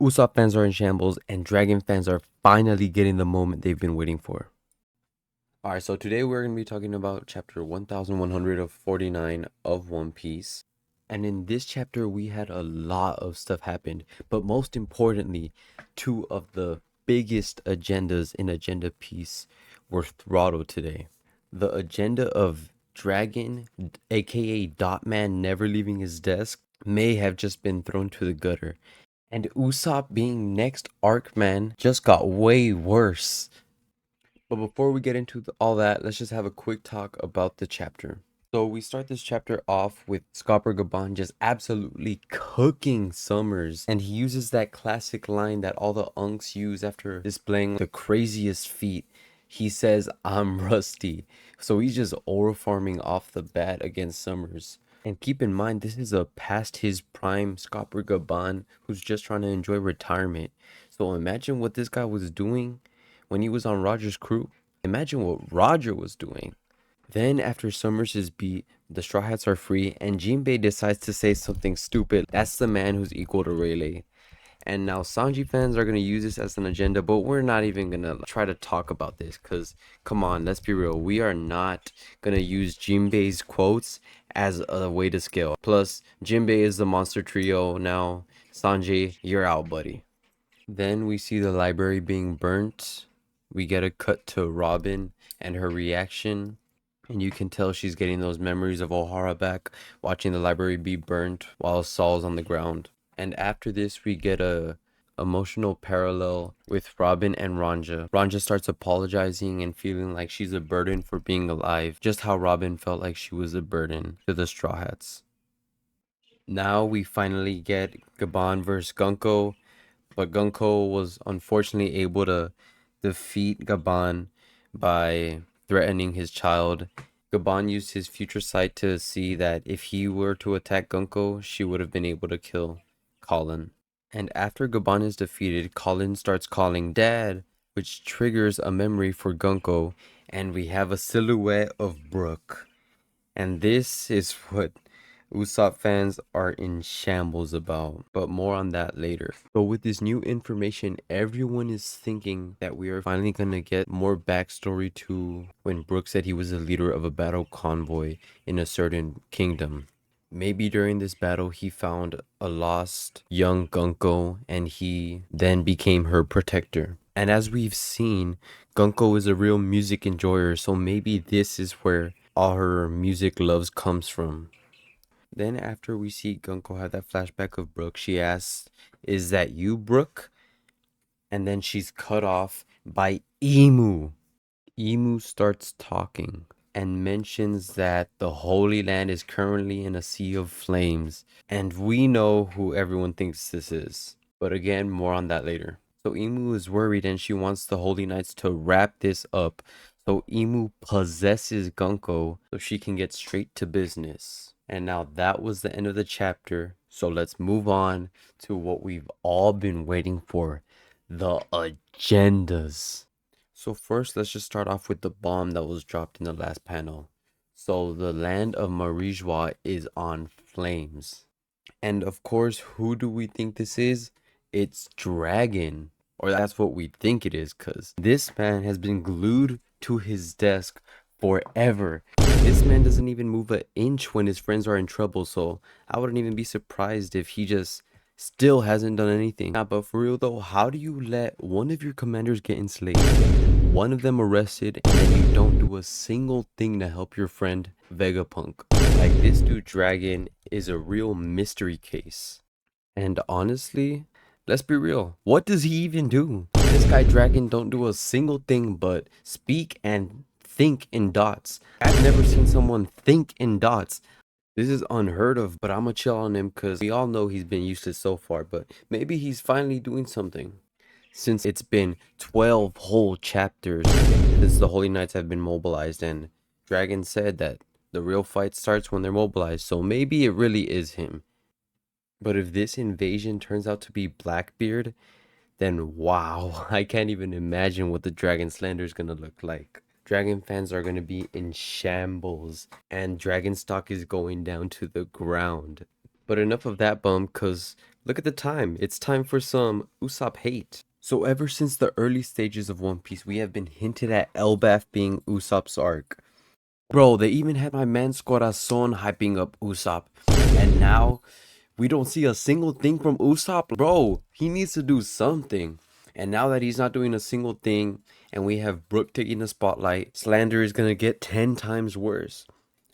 Usopp fans are in shambles, and Dragon fans are finally getting the moment they've been waiting for. Alright, so today we're going to be talking about chapter 1149 of One Piece. And in this chapter, we had a lot of stuff happen, but most importantly, two of the biggest agendas in Agenda Piece were throttled today. The agenda of Dragon, aka Dot Man, never leaving his desk, may have just been thrown to the gutter. And Usopp being next Arc-Man just got way worse. But before we get into all that, let's just have a quick talk about the chapter. So we start this chapter off with Scopper Gaban just absolutely cooking Summers. And he uses that classic line that all the unks use after displaying the craziest feat. He says, "I'm rusty." So he's just aura farming off the bat against Summers. And keep in mind, this is a past his prime Scopper Gaban who's just trying to enjoy retirement. So imagine what this guy was doing when he was on Roger's crew. Imagine what Roger was doing. Then after Summers is beat, the Straw Hats are free, and Jinbei decides to say something stupid. That's the man who's equal to Rayleigh. And now Sanji fans are going to use this as an agenda, but we're not even going to try to talk about this because, come on, let's be real. We are not going to use Jinbei's quotes as a way to scale. Plus, Jinbei is the monster trio now. Sanji, you're out, buddy. Then we see the library being burnt. We get a cut to Robin and her reaction. And you can tell she's getting those memories of O'Hara back, watching the library be burnt while Saul's on the ground. And after this, we get a emotional parallel with Robin and Ranja. Ranja starts apologizing and feeling like she's a burden for being alive, just how Robin felt like she was a burden to the Straw Hats. Now we finally get Gaban versus Gunko, but Gunko was unfortunately able to defeat Gaban by threatening his child. Gaban used his future sight to see that if he were to attack Gunko, she would have been able to kill Colin. And after Gaban is defeated, Colin starts calling Dad, which triggers a memory for Gunko, and we have a silhouette of Brook. And this is what Usopp fans are in shambles about, but more on that later. So with this new information, everyone is thinking that we are finally gonna get more backstory to when Brook said he was the leader of a battle convoy in a certain kingdom. Maybe during this battle he found a lost young Gunko and he then became her protector. And as we've seen, Gunko is a real music enjoyer, so maybe this is where all her music loves comes from. Then after we see Gunko have that flashback of Brook, she asks, "Is that you, Brook?" And then she's cut off by Emu. Emu starts talking and mentions that the Holy Land is currently in a sea of flames. And we know who everyone thinks this is. But again, more on that later. So Emu is worried and she wants the Holy Knights to wrap this up. So Emu possesses Gunko so she can get straight to business. And now that was the end of the chapter. So let's move on to what we've all been waiting for, the agendas. So first, let's just start off with the bomb that was dropped in the last panel. So the land of Marijwa is on flames. And of course, who do we think this is? It's Dragon. Or that's what we think it is, because this man has been glued to his desk forever. This man doesn't even move an inch when his friends are in trouble, so I wouldn't even be surprised if he just still hasn't done anything. Nah, but for real though, how do you let one of your commanders get enslaved, one of them arrested, and then you don't do a single thing to help your friend Vegapunk? Like, this dude Dragon is a real mystery case. And honestly, let's be real, what does he even do? This guy Dragon don't do a single thing but speak and think in dots. I've never seen someone think in dots. This is unheard of, but I'ma chill on him because we all know he's been useless so far, but maybe he's finally doing something. Since it's been 12 whole chapters since the Holy Knights have been mobilized, and Dragon said that the real fight starts when they're mobilized, so maybe it really is him. But if this invasion turns out to be Blackbeard, then wow, I can't even imagine what the Dragon Slander is gonna look like. Dragon fans are gonna be in shambles, and Dragon stock is going down to the ground. But enough of that bum, cause Look at the time. It's time for some Usopp hate. So ever since the early stages of One Piece, we have been hinted at Elbaf being Usopp's arc. Bro, they even had my man's Corazon hyping up Usopp. And now, we don't see a single thing from Usopp. Bro, he needs to do something. And now that he's not doing a single thing, and we have Brook taking the spotlight, slander is gonna get 10 times worse.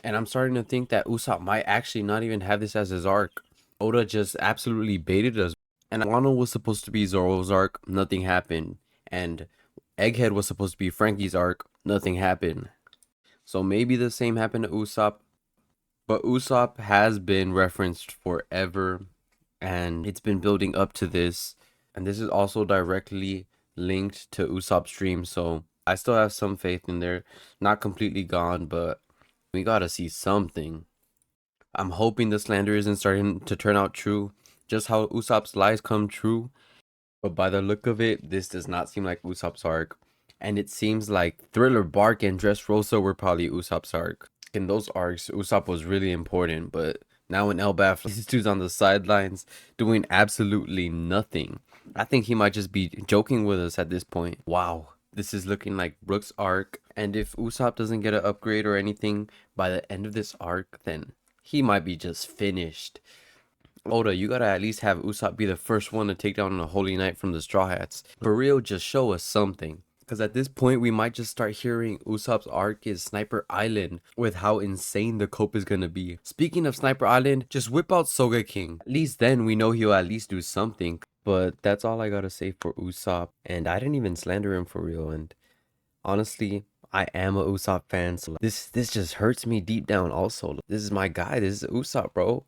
And I'm starting to think that Usopp might actually not even have this as his arc. Oda just absolutely baited us. And Wano was supposed to be Zoro's arc, nothing happened. And Egghead was supposed to be Frankie's arc, nothing happened. So maybe the same happened to Usopp. But Usopp has been referenced forever, and it's been building up to this. And this is also directly linked to Usopp's dream, so I still have some faith in there. Not completely gone, but we gotta see something. I'm hoping the slander isn't starting to turn out true, just how Usopp's lies come true. But by the look of it, this does not seem like Usopp's arc. And it seems like Thriller Bark and Dressrosa were probably Usopp's arc. In those arcs, Usopp was really important, but now in Elbaf, this dude's on the sidelines doing absolutely nothing. I think he might just be joking with us at this point. Wow, this is looking like Brook's arc. And if Usopp doesn't get an upgrade or anything by the end of this arc, then he might be just finished. Oda, you gotta at least have Usopp be the first one to take down a Holy Knight from the Straw Hats. For real, just show us something. Because at this point, we might just start hearing Usopp's arc is Sniper Island with how insane the cope is gonna be. Speaking of Sniper Island, just whip out Sogeking. At least then we know he'll at least do something. But that's all I gotta say for Usopp. And I didn't even slander him for real. And honestly, I am a Usopp fan. So this just hurts me deep down also. This is my guy. This is Usopp, bro.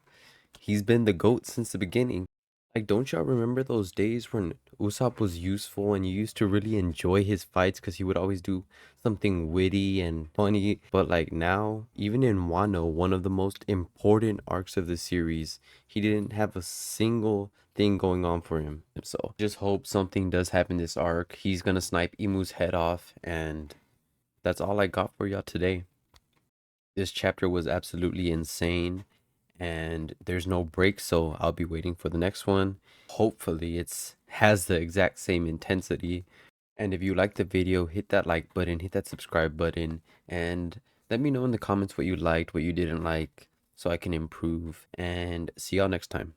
He's been the GOAT since the beginning. Like, don't y'all remember those days when Usopp was useful and you used to really enjoy his fights because he would always do something witty and funny? But like now, even in Wano, one of the most important arcs of the series, he didn't have a single thing going on for him. So just hope something does happen this arc. He's gonna snipe Imu's head off, and that's all I got for y'all today. This chapter was absolutely insane, and there's no break, so I'll be waiting for the next one. Hopefully it's has the exact same intensity. And if you like the video, hit that like button, hit that subscribe button, and let me know in the comments what you liked, what you didn't like, so I can improve. And see y'all next time.